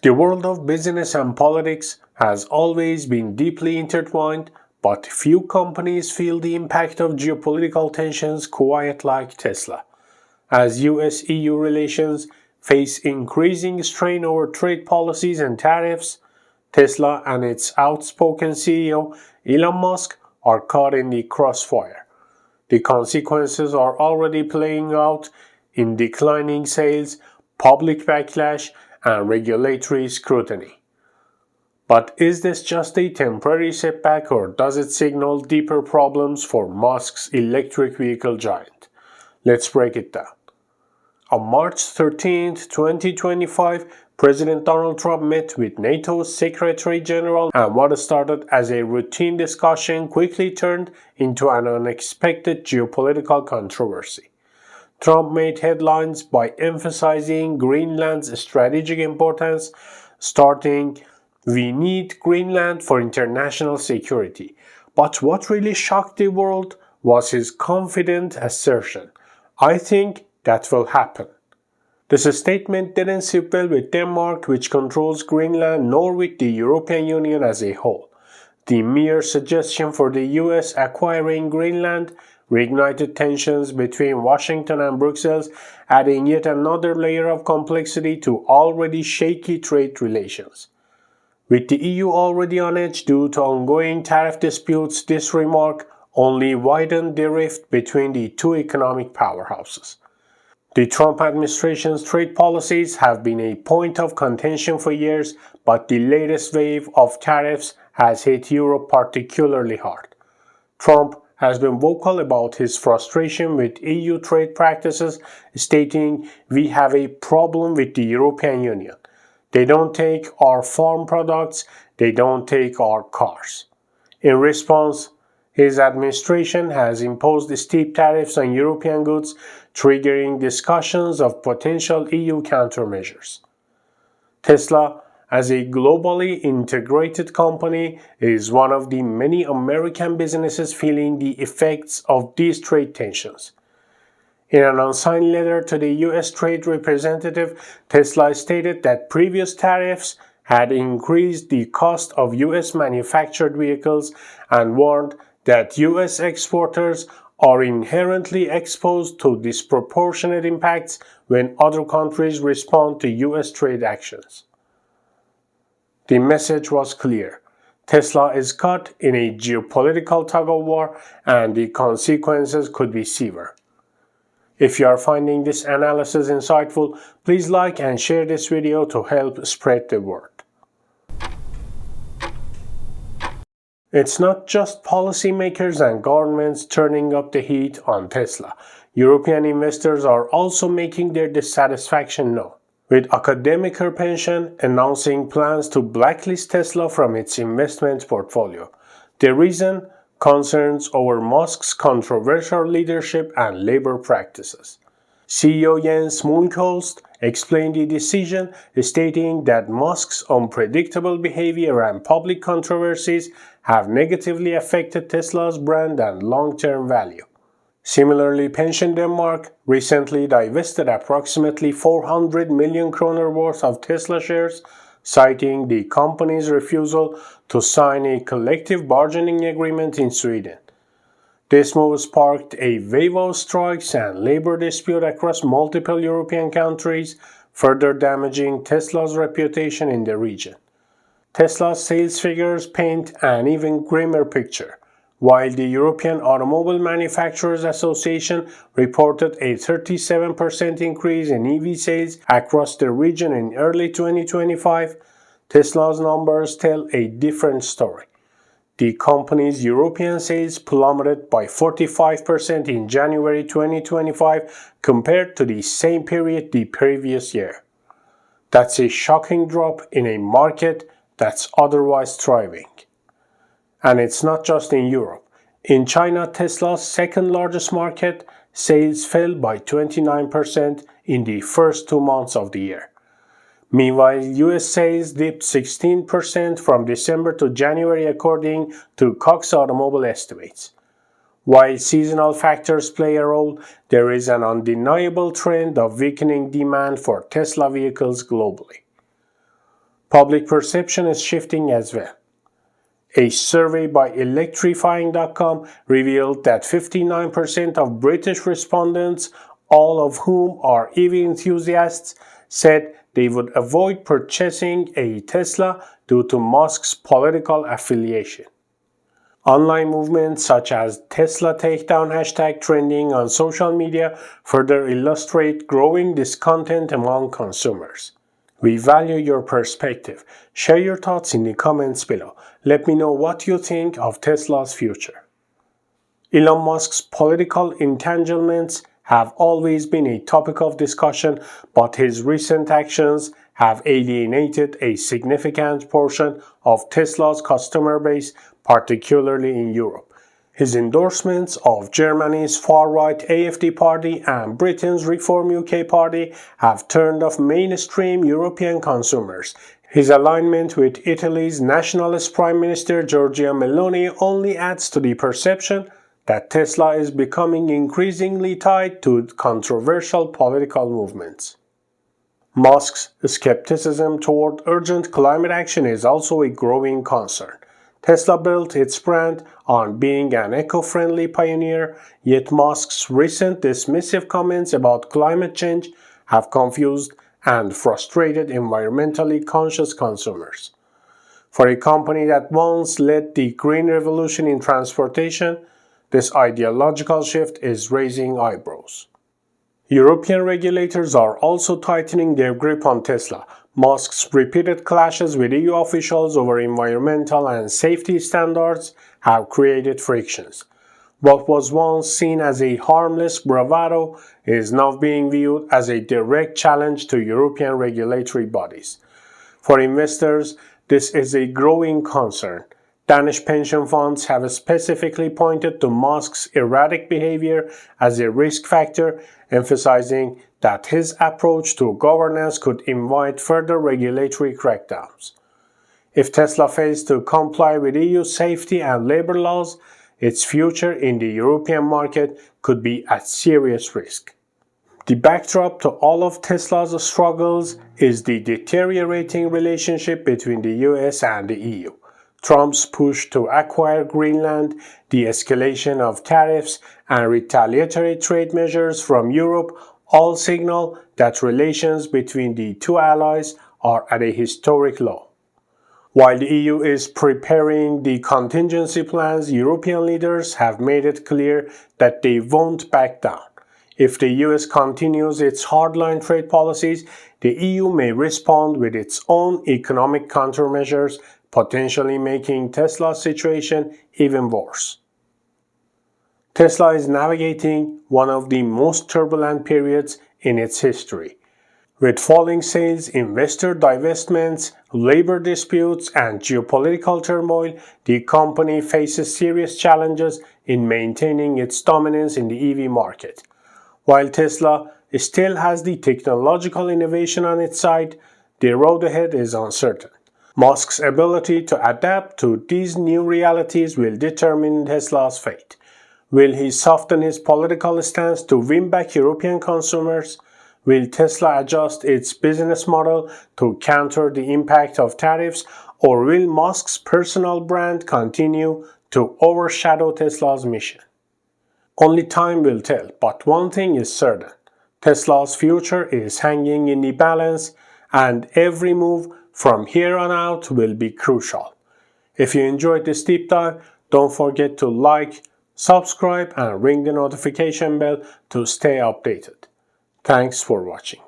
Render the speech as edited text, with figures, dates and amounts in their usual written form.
The world of business and politics has always been deeply intertwined, but few companies feel the impact of geopolitical tensions quite like Tesla. As US-EU relations face increasing strain over trade policies and tariffs, Tesla and its outspoken CEO, Elon Musk, are caught in the crossfire. The consequences are already playing out in declining sales, public backlash, and regulatory scrutiny. But is this just a temporary setback, or does it signal deeper problems for Musk's electric vehicle giant? Let's break it down. On March 13, 2025, President Donald Trump met with NATO's Secretary General, and what started as a routine discussion quickly turned into an unexpected geopolitical controversy. Trump made headlines by emphasizing Greenland's strategic importance, starting, "We need Greenland for international security." But what really shocked the world was his confident assertion, "I think that will happen." This statement didn't sit well with Denmark, which controls Greenland, nor with the European Union as a whole. The mere suggestion for the US acquiring Greenland reignited tensions between Washington and Brussels, adding yet another layer of complexity to already shaky trade relations. With the EU already on edge due to ongoing tariff disputes, this remark only widened the rift between the two economic powerhouses. The Trump administration's trade policies have been a point of contention for years, but the latest wave of tariffs has hit Europe particularly hard. Trump has been vocal about his frustration with EU trade practices, stating, "We have a problem with the European Union. They don't take our farm products, they don't take our cars." In response, his administration has imposed steep tariffs on European goods, triggering discussions of potential EU countermeasures. Tesla, as a globally integrated company, is one of the many American businesses feeling the effects of these trade tensions. In an unsigned letter to the US Trade Representative, Tesla stated that previous tariffs had increased the cost of US manufactured vehicles and warned that US exporters are inherently exposed to disproportionate impacts when other countries respond to US trade actions. The message was clear. Tesla is caught in a geopolitical tug-of-war, and the consequences could be severe. If you are finding this analysis insightful, please like and share this video to help spread the word. It's not just policymakers and governments turning up the heat on Tesla. European investors are also making their dissatisfaction known, with Academiker Pension announcing plans to blacklist Tesla from its investment portfolio. The reason? Concerns over Musk's controversial leadership and labor practices. CEO Jens Mulholst explained the decision, stating that Musk's unpredictable behavior and public controversies have negatively affected Tesla's brand and long-term value. Similarly, Pension Denmark recently divested approximately 400 million kroner worth of Tesla shares, citing the company's refusal to sign a collective bargaining agreement in Sweden. This move sparked a wave of strikes and labor dispute across multiple European countries, further damaging Tesla's reputation in the region. Tesla's sales figures paint an even grimmer picture. While the European Automobile Manufacturers Association reported a 37% increase in EV sales across the region in early 2025, Tesla's numbers tell a different story. The company's European sales plummeted by 45% in January 2025 compared to the same period the previous year. That's a shocking drop in a market that's otherwise thriving. And it's not just in Europe. In China, Tesla's second largest market, sales fell by 29% in the first 2 months of the year. Meanwhile, US sales dipped 16% from December to January according to Cox Automobile estimates. While seasonal factors play a role, there is an undeniable trend of weakening demand for Tesla vehicles globally. Public perception is shifting as well. A survey by electrifying.com revealed that 59% of British respondents, all of whom are EV enthusiasts, said they would avoid purchasing a Tesla due to Musk's political affiliation. Online movements such as Tesla takedown hashtag trending on social media further illustrate growing discontent among consumers. We value your perspective. Share your thoughts in the comments below. Let me know what you think of Tesla's future. Elon Musk's political entanglements have always been a topic of discussion, but his recent actions have alienated a significant portion of Tesla's customer base, particularly in Europe. His endorsements of Germany's far-right AfD party and Britain's Reform UK party have turned off mainstream European consumers. His alignment with Italy's nationalist Prime Minister Giorgia Meloni only adds to the perception that Tesla is becoming increasingly tied to controversial political movements. Musk's skepticism toward urgent climate action is also a growing concern. Tesla built its brand on being an eco-friendly pioneer, yet Musk's recent dismissive comments about climate change have confused and frustrated environmentally conscious consumers. For a company that once led the green revolution in transportation, this ideological shift is raising eyebrows. European regulators are also tightening their grip on Tesla. Musk's repeated clashes with EU officials over environmental and safety standards have created frictions. What was once seen as a harmless bravado is now being viewed as a direct challenge to European regulatory bodies. For investors, this is a growing concern. Danish pension funds have specifically pointed to Musk's erratic behavior as a risk factor, emphasizing that his approach to governance could invite further regulatory crackdowns. If Tesla fails to comply with EU safety and labor laws, its future in the European market could be at serious risk. The backdrop to all of Tesla's struggles is the deteriorating relationship between the US and the EU. Trump's push to acquire Greenland, the escalation of tariffs, and retaliatory trade measures from Europe all signal that relations between the two allies are at a historic low. While the EU is preparing the contingency plans, European leaders have made it clear that they won't back down. If the US continues its hardline trade policies, the EU may respond with its own economic countermeasures, potentially making Tesla's situation even worse. Tesla is navigating one of the most turbulent periods in its history. With falling sales, investor divestments, labor disputes, and geopolitical turmoil, the company faces serious challenges in maintaining its dominance in the EV market. While Tesla still has the technological innovation on its side, the road ahead is uncertain. Musk's ability to adapt to these new realities will determine Tesla's fate. Will he soften his political stance to win back European consumers? Will Tesla adjust its business model to counter the impact of tariffs, or will Musk's personal brand continue to overshadow Tesla's mission? Only time will tell, but one thing is certain. Tesla's future is hanging in the balance, and every move from here on out will be crucial. If you enjoyed this deep dive, don't forget to like, subscribe, and ring the notification bell to stay updated. Thanks for watching.